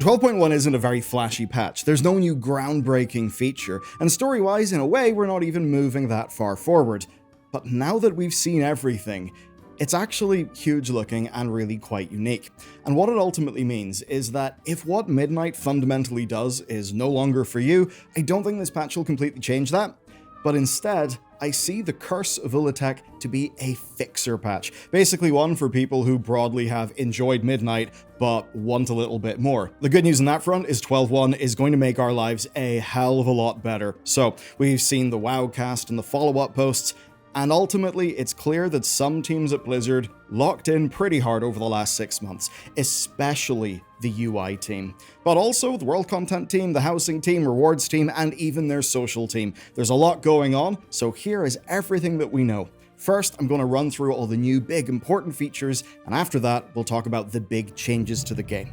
12.1 isn't a very flashy patch, there's no new groundbreaking feature, and story-wise, in a way, we're not even moving that far forward. But now that we've seen everything, it's actually huge looking and really quite unique. And what it ultimately means is that if what Midnight fundamentally does is no longer for you, I don't think this patch will completely change that. But instead, I see the Curse of ula'tek to be a fixer patch. Basically one for people who broadly have enjoyed Midnight, but want a little bit more. The good news on that front is 12.1 is going to make our lives a hell of a lot better. So, we've seen the WoWcast and the follow-up posts, and ultimately, it's clear that some teams at Blizzard locked in pretty hard over the last 6 months, especially the UI team. But also the world content team, the housing team, rewards team, and even their social team. There's a lot going on, so here is everything that we know. First, I'm going to run through all the new big important features, and after that, we'll talk about the big changes to the game.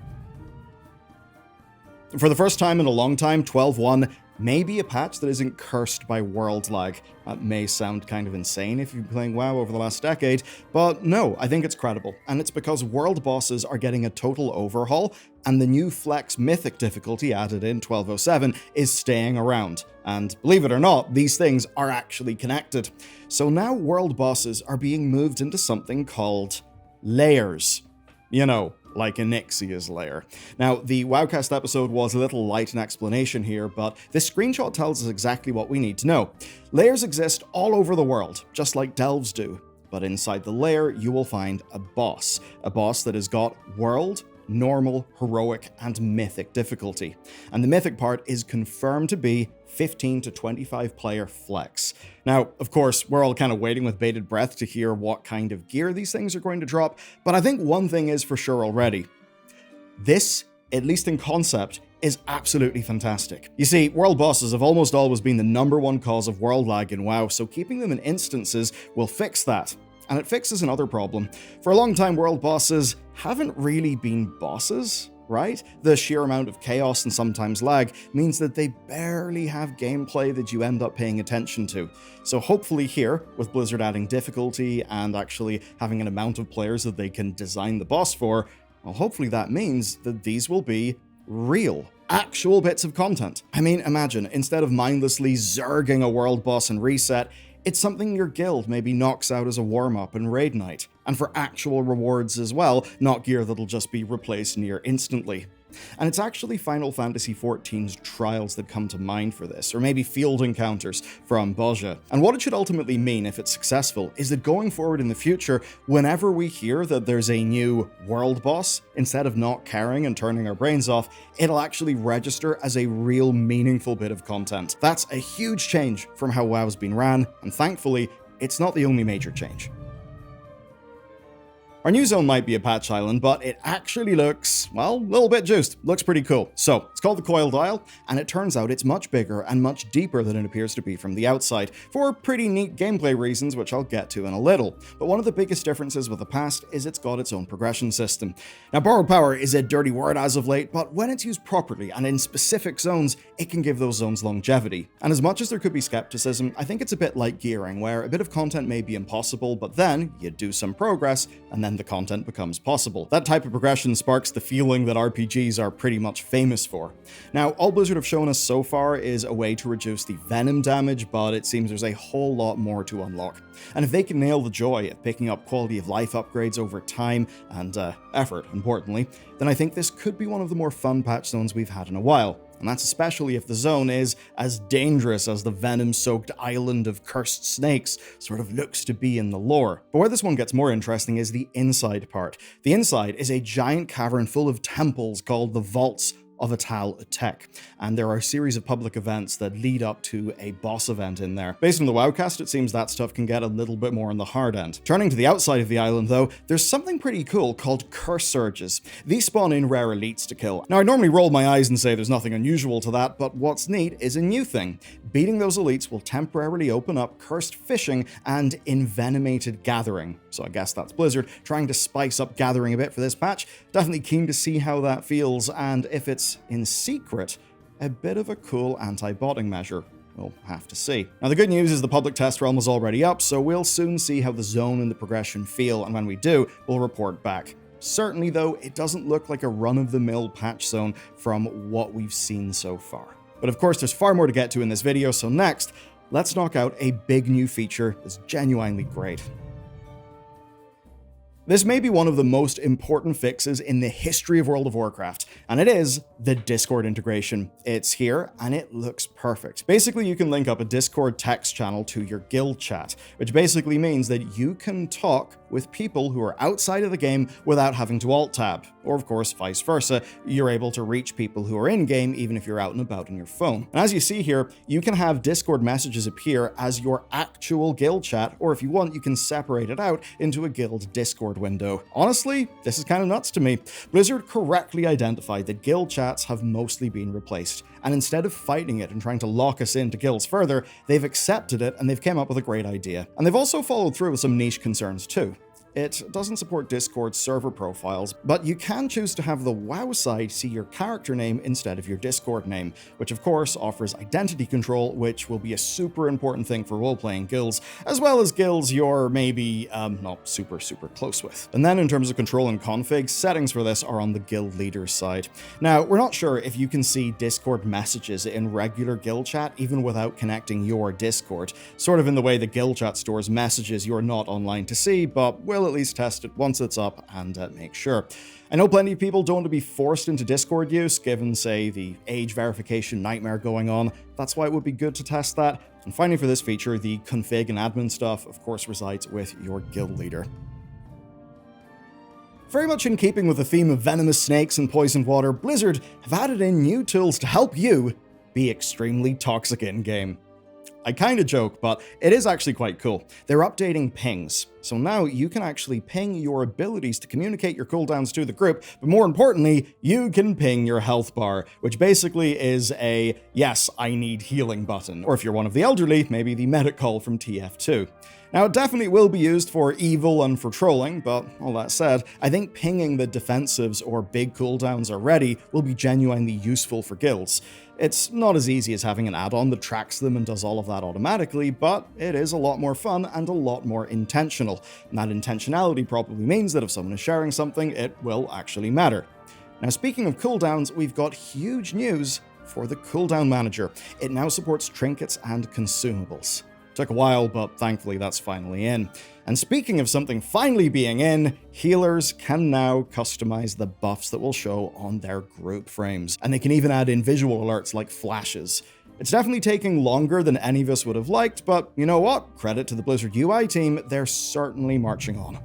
For the first time in a long time, 12.1 may be a patch that isn't cursed by world lag. That may sound kind of insane if you've been playing WoW over the last decade, but no, I think it's credible, and it's because world bosses are getting a total overhaul, and the new Flex Mythic difficulty added in 12.07 is staying around. And believe it or not, these things are actually connected. So now world bosses are being moved into something called layers. You know, like Onyxia's lair. Now, the WoWcast episode was a little light in explanation here, but this screenshot tells us exactly what we need to know. Layers exist all over the world, just like delves do. But inside the lair, you will find a boss that has got world, normal, heroic, and mythic difficulty. And the mythic part is confirmed to be 15 to 25 player flex. Now, of course, we're all kind of waiting with bated breath to hear what kind of gear these things are going to drop, but I think one thing is for sure already. This, at least in concept, is absolutely fantastic. You see, world bosses have almost always been the #1 cause of world lag in WoW, so keeping them in instances will fix that. And it fixes another problem. For a long time, world bosses haven't really been bosses, right? The sheer amount of chaos and sometimes lag means that they barely have gameplay that you end up paying attention to. So hopefully here, with Blizzard adding difficulty and actually having an amount of players that they can design the boss for, well, hopefully that means that these will be real, actual bits of content. I mean, imagine, instead of mindlessly zerging a world boss and reset, it's something your guild maybe knocks out as a warm-up in raid night, and for actual rewards as well, not gear that'll just be replaced near instantly. And it's actually Final Fantasy XIV's trials that come to mind for this, or maybe field encounters from Boja. And what it should ultimately mean if it's successful is that going forward in the future, whenever we hear that there's a new world boss, instead of not caring and turning our brains off, it'll actually register as a real meaningful bit of content. That's a huge change from how WoW's been ran, and thankfully, it's not the only major change. Our new zone might be a patch island, but it actually looks, well, a little bit juiced. Looks pretty cool. So, it's called the Coiled Isle, and it turns out it's much bigger and much deeper than it appears to be from the outside, for pretty neat gameplay reasons, which I'll get to in a little. But one of the biggest differences with the past is it's got its own progression system. Now, borrowed power is a dirty word as of late, but when it's used properly and in specific zones, it can give those zones longevity. And as much as there could be skepticism, I think it's a bit like gearing, where a bit of content may be impossible, but then you do some progress, and then the content becomes possible. That type of progression sparks the feeling that RPGs are pretty much famous for. Now, all Blizzard have shown us so far is a way to reduce the venom damage, but it seems there's a whole lot more to unlock. And if they can nail the joy of picking up quality of life upgrades over time, and effort, importantly, then I think this could be one of the more fun patch zones we've had in a while. And that's especially if the zone is as dangerous as the venom-soaked island of cursed snakes sort of looks to be in the lore. But where this one gets more interesting is the inside part. The inside is a giant cavern full of temples called the Vaults of ula'tek, and there are a series of public events that lead up to a boss event in there. Based on the WoWcast, it seems that stuff can get a little bit more on the hard end. Turning to the outside of the island though, there's something pretty cool called curse surges. These spawn in rare elites to kill. Now I normally roll my eyes and say there's nothing unusual to that, but what's neat is a new thing. Beating those elites will temporarily open up cursed fishing and envenomated gathering. So I guess that's Blizzard trying to spice up gathering a bit for this patch. Definitely keen to see how that feels, and if it's in secret, a bit of a cool anti-botting measure. We'll have to see. Now the good news is the public test realm is already up, so we'll soon see how the zone and the progression feel, and when we do, we'll report back. Certainly though, it doesn't look like a run-of-the-mill patch zone from what we've seen so far. But of course, there's far more to get to in this video, so next, let's knock out a big new feature that's genuinely great. This may be one of the most important fixes in the history of World of Warcraft, and it is the Discord integration. It's here, and it looks perfect. Basically, you can link up a Discord text channel to your guild chat, which basically means that you can talk with people who are outside of the game without having to alt-tab, or of course, vice versa. You're able to reach people who are in-game even if you're out and about on your phone. And as you see here, you can have Discord messages appear as your actual guild chat, or if you want, you can separate it out into a guild Discord window. Honestly, this is kind of nuts to me. Blizzard correctly identified that guild chats have mostly been replaced, and instead of fighting it and trying to lock us into guilds further, they've accepted it and they've come up with a great idea. And they've also followed through with some niche concerns too. It doesn't support Discord server profiles, but you can choose to have the WoW side see your character name instead of your Discord name, which of course offers identity control, which will be a super important thing for role-playing guilds, as well as guilds you're maybe not super close with. And then in terms of control and config, settings for this are on the guild leader's side. Now, we're not sure if you can see Discord messages in regular guild chat even without connecting your Discord, sort of in the way the guild chat stores messages you're not online to see, but we'll at least test it once it's up and make sure. I know plenty of people don't want to be forced into Discord use, given, say, the age verification nightmare going on. That's why it would be good to test that. And finally for this feature, the config and admin stuff, of course, resides with your guild leader. Very much in keeping with the theme of venomous snakes and poisoned water, Blizzard have added in new tools to help you be extremely toxic in-game. I kinda joke, but it is actually quite cool. They're updating pings. So now you can actually ping your abilities to communicate your cooldowns to the group, but more importantly, you can ping your health bar, which basically is a yes, I need healing button. Or if you're one of the elderly, maybe the medic call from TF2. Now, it definitely will be used for evil and for trolling, but all that said, I think pinging the defensives or big cooldowns already will be genuinely useful for guilds. It's not as easy as having an add-on that tracks them and does all of that automatically, but it is a lot more fun and a lot more intentional. And that intentionality probably means that if someone is sharing something, it will actually matter. Now, speaking of cooldowns, we've got huge news for the cooldown manager. It now supports trinkets and consumables. Took a while, but thankfully that's finally in. And speaking of something finally being in, healers can now customize the buffs that will show on their group frames. And they can even add in visual alerts like flashes. It's definitely taking longer than any of us would have liked, but you know what? Credit to the Blizzard UI team, they're certainly marching on.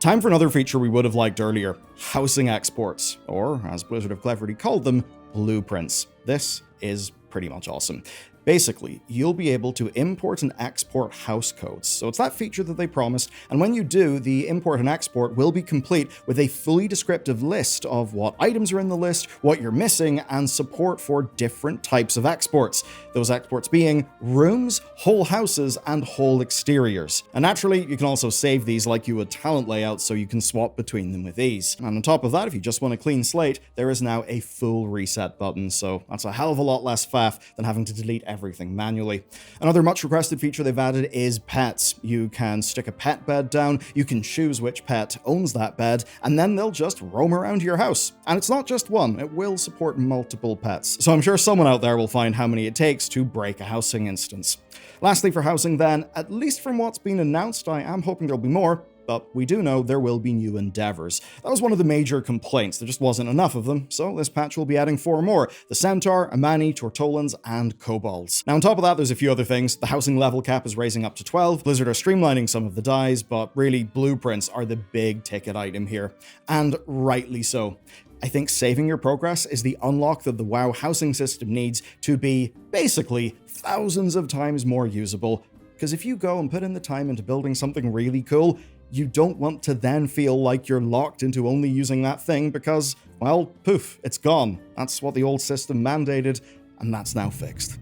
Time for another feature we would have liked earlier, housing exports, or as Blizzard have cleverly called them, blueprints. This is pretty much awesome. Basically, you'll be able to import and export house codes. So it's that feature that they promised, and when you do, the import and export will be complete with a fully descriptive list of what items are in the list, what you're missing, and support for different types of exports. Those exports being rooms, whole houses, and whole exteriors. And naturally, you can also save these like you would talent layouts so you can swap between them with ease. And on top of that, if you just want a clean slate, there is now a full reset button, so that's a hell of a lot less faff than having to delete everything manually. Another much requested feature they've added is pets. You can stick a pet bed down, you can choose which pet owns that bed, and then they'll just roam around your house. And it's not just one, it will support multiple pets. So I'm sure someone out there will find how many it takes to break a housing instance. Lastly for housing then, at least from what's been announced, I am hoping there'll be more, but we do know there will be new endeavors. That was one of the major complaints, there just wasn't enough of them, so this patch will be adding 4 more, the Centaur, Amani, Tortolans, and Kobolds. Now on top of that, there's a few other things. The housing level cap is raising up to 12, Blizzard are streamlining some of the dies, but really blueprints are the big ticket item here, and rightly so. I think saving your progress is the unlock that the WoW housing system needs to be, basically, thousands of times more usable, because if you go and put in the time into building something really cool, you don't want to then feel like you're locked into only using that thing because, well, poof, it's gone. That's what the old system mandated, and that's now fixed.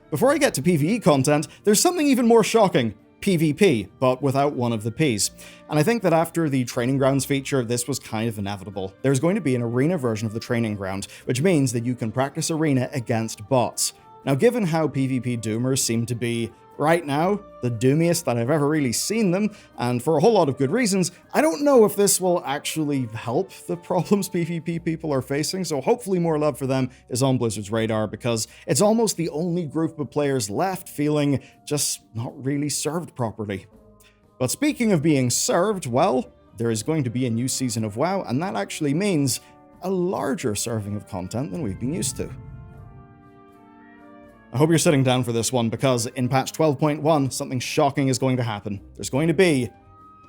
Before I get to PvE content, there's something even more shocking. PvP, but without one of the Ps. And I think that after the Training Grounds feature, this was kind of inevitable. There's going to be an arena version of the Training Ground, which means that you can practice arena against bots. Now, given how PvP doomers seem to be right now, the doomiest that I've ever really seen them, and for a whole lot of good reasons. I don't know if this will actually help the problems PvP people are facing, so hopefully more love for them is on Blizzard's radar, because it's almost the only group of players left feeling just not really served properly. But speaking of being served, well, there is going to be a new season of WoW, and that actually means a larger serving of content than we've been used to. I hope you're sitting down for this one, because in patch 12.1, something shocking is going to happen. There's going to be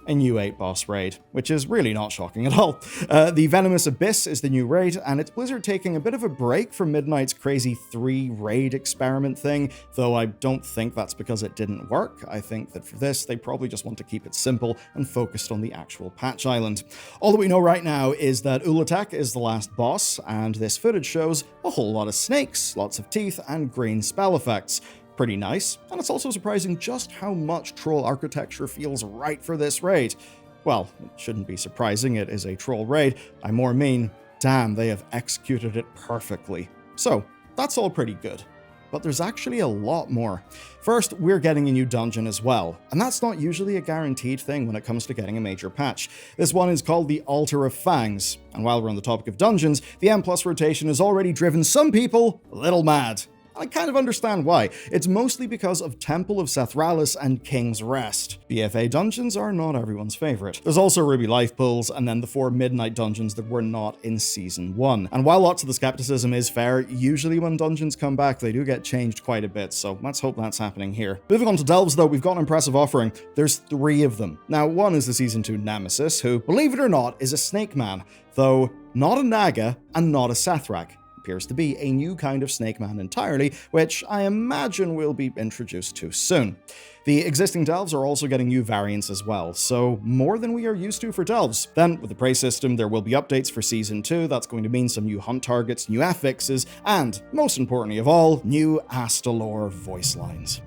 a new 8 boss raid, which is really not shocking at all. The Venomous Abyss is the new raid, and it's Blizzard taking a bit of a break from Midnight's crazy 3 raid experiment thing, though I don't think that's because it didn't work. I think that for this, they probably just want to keep it simple and focused on the actual patch island. All that we know right now is that ula'tek is the last boss, and this footage shows a whole lot of snakes, lots of teeth, and green spell effects. Pretty nice, and it's also surprising just how much troll architecture feels right for this raid. Well, it shouldn't be surprising, it is a troll raid. I more mean, damn, they have executed it perfectly. So, that's all pretty good. But there's actually a lot more. First, we're getting a new dungeon as well, and that's not usually a guaranteed thing when it comes to getting a major patch. This one is called the Altar of Fangs, and while we're on the topic of dungeons, the M+ rotation has already driven some people a little mad. I kind of understand why. It's mostly because of Temple of Sethralis and King's Rest. BFA dungeons are not everyone's favorite. There's also Ruby Life Pools, and then the 4 Midnight dungeons that were not in Season 1. And while lots of the skepticism is fair, usually when dungeons come back, they do get changed quite a bit, so let's hope that's happening here. Moving on to Delves, though, we've got an impressive offering. There's 3 of them. Now, one is the Season 2 Nemesis, who, believe it or not, is a snake man, though not a Naga and not a Sethrak. Appears to be a new kind of snake man entirely, which I imagine will be introduced to soon. The existing delves are also getting new variants as well, so more than we are used to for delves. Then, with the prey system, there will be updates for Season 2, that's going to mean some new hunt targets, new affixes, and, most importantly of all, new Astalor voice lines.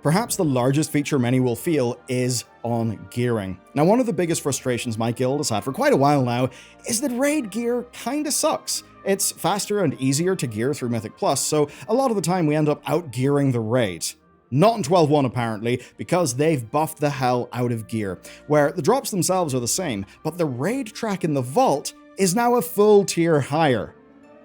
Perhaps the largest feature many will feel is on gearing. Now, one of the biggest frustrations my guild has had for quite a while now is that raid gear kinda sucks. It's faster and easier to gear through Mythic Plus, so a lot of the time we end up out-gearing the raid. Not in 12.1 apparently, because they've buffed the hell out of gear, where the drops themselves are the same, but the raid track in the vault is now a full tier higher.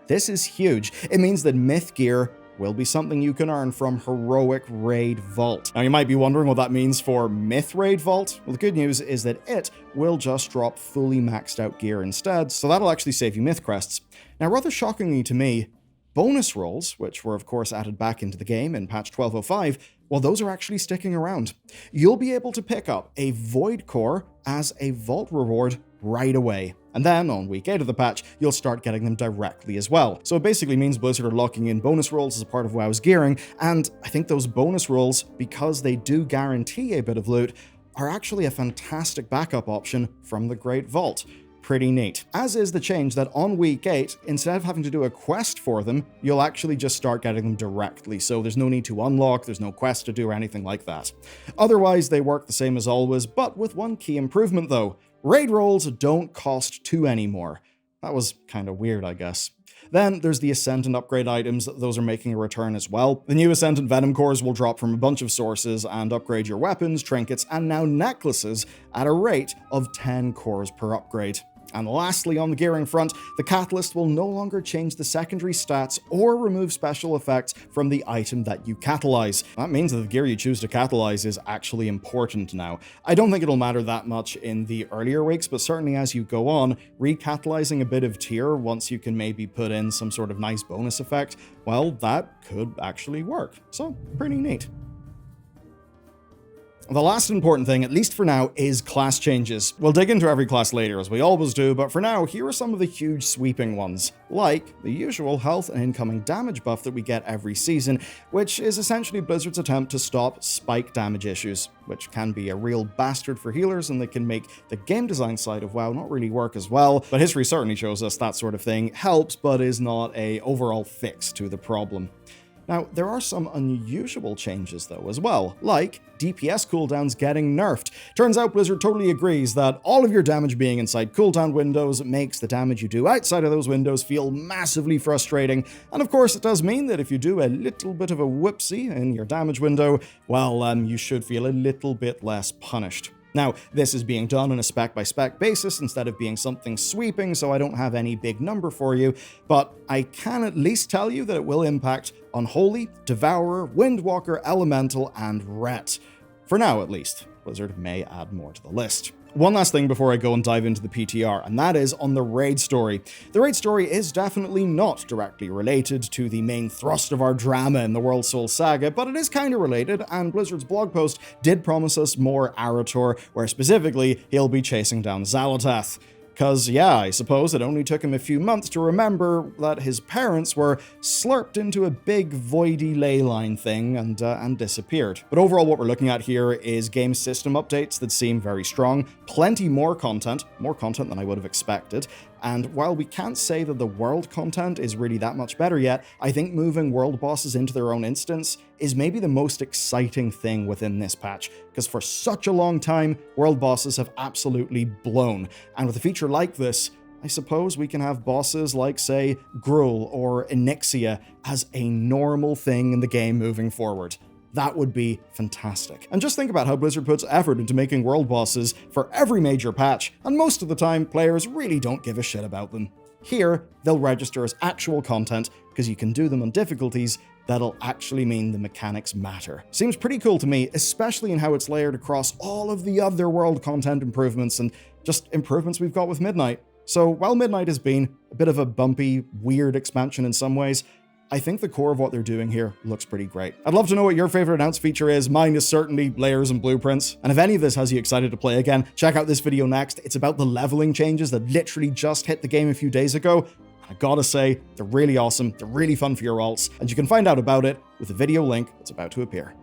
This is huge. It means that myth gear will be something you can earn from Heroic Raid Vault. Now you might be wondering what that means for Myth Raid Vault. Well, the good news is that it will just drop fully maxed out gear instead, so that'll actually save you Myth Crests. Now rather shockingly to me, bonus rolls, which were of course added back into the game in patch 12.05, well, those are actually sticking around. You'll be able to pick up a Void Core as a Vault reward right away. And then, on week 8 of the patch, you'll start getting them directly as well. So it basically means Blizzard are locking in bonus rolls as a part of WoW's gearing, and I think those bonus rolls, because they do guarantee a bit of loot, are actually a fantastic backup option from the Great Vault. Pretty neat. As is the change that on week 8, instead of having to do a quest for them, you'll actually just start getting them directly, so there's no need to unlock, there's no quest to do or anything like that. Otherwise, they work the same as always, but with one key improvement though. Raid rolls don't cost 2 anymore. That was kinda weird, I guess. Then there's the Ascendant upgrade items, those are making a return as well. The new Ascendant Venom cores will drop from a bunch of sources and upgrade your weapons, trinkets, and now necklaces at a rate of 10 cores per upgrade. And lastly, on the gearing front, the Catalyst will no longer change the secondary stats or remove special effects from the item that you catalyze. That means that the gear you choose to catalyze is actually important now. I don't think it'll matter that much in the earlier weeks, but certainly as you go on, recatalyzing a bit of tier once you can maybe put in some sort of nice bonus effect, well, that could actually work. So, pretty neat. The last important thing, at least for now, is class changes. We'll dig into every class later, as we always do, but for now, here are some of the huge sweeping ones, like the usual health and incoming damage buff that we get every season, which is essentially Blizzard's attempt to stop spike damage issues, which can be a real bastard for healers, and they can make the game design side of WoW not really work as well, but history certainly shows us that sort of thing helps, but is not a overall fix to the problem. Now, there are some unusual changes though as well, like DPS cooldowns getting nerfed. Turns out Blizzard totally agrees that all of your damage being inside cooldown windows makes the damage you do outside of those windows feel massively frustrating, and of course it does mean that if you do a little bit of a whoopsie in your damage window, well, you should feel a little bit less punished. Now, this is being done on a spec-by-spec basis instead of being something sweeping, so I don't have any big number for you, but I can at least tell you that it will impact Unholy, Devourer, Windwalker, Elemental, and Ret. For now, at least. Blizzard may add more to the list. One last thing before I go and dive into the PTR, and that is on the raid story. The raid story is definitely not directly related to the main thrust of our drama in the World Soul saga, but it is kind of related, and Blizzard's blog post did promise us more Arator, where specifically he'll be chasing down Xal'atath. Because, yeah, I suppose it only took him a few months to remember that his parents were slurped into a big voidy ley line thing and disappeared. But overall, what we're looking at here is game system updates that seem very strong, plenty more content than I would have expected. And while we can't say that the world content is really that much better yet, I think moving world bosses into their own instance is maybe the most exciting thing within this patch, because for such a long time, world bosses have absolutely blown. And with a feature like this, I suppose we can have bosses like, say, Gruul or Onyxia as a normal thing in the game moving forward. That would be fantastic. And just think about how Blizzard puts effort into making world bosses for every major patch, and most of the time, players really don't give a shit about them. Here, they'll register as actual content, because you can do them on difficulties that'll actually mean the mechanics matter. Seems pretty cool to me, especially in how it's layered across all of the other world content improvements and just improvements we've got with Midnight. So while Midnight has been a bit of a bumpy, weird expansion in some ways, I think the core of what they're doing here looks pretty great. I'd love to know what your favorite announced feature is. Mine is certainly layers and blueprints. And if any of this has you excited to play again, check out this video next. It's about the leveling changes that literally just hit the game a few days ago. I gotta say, they're really awesome, they're really fun for your alts, and you can find out about it with the video link that's about to appear.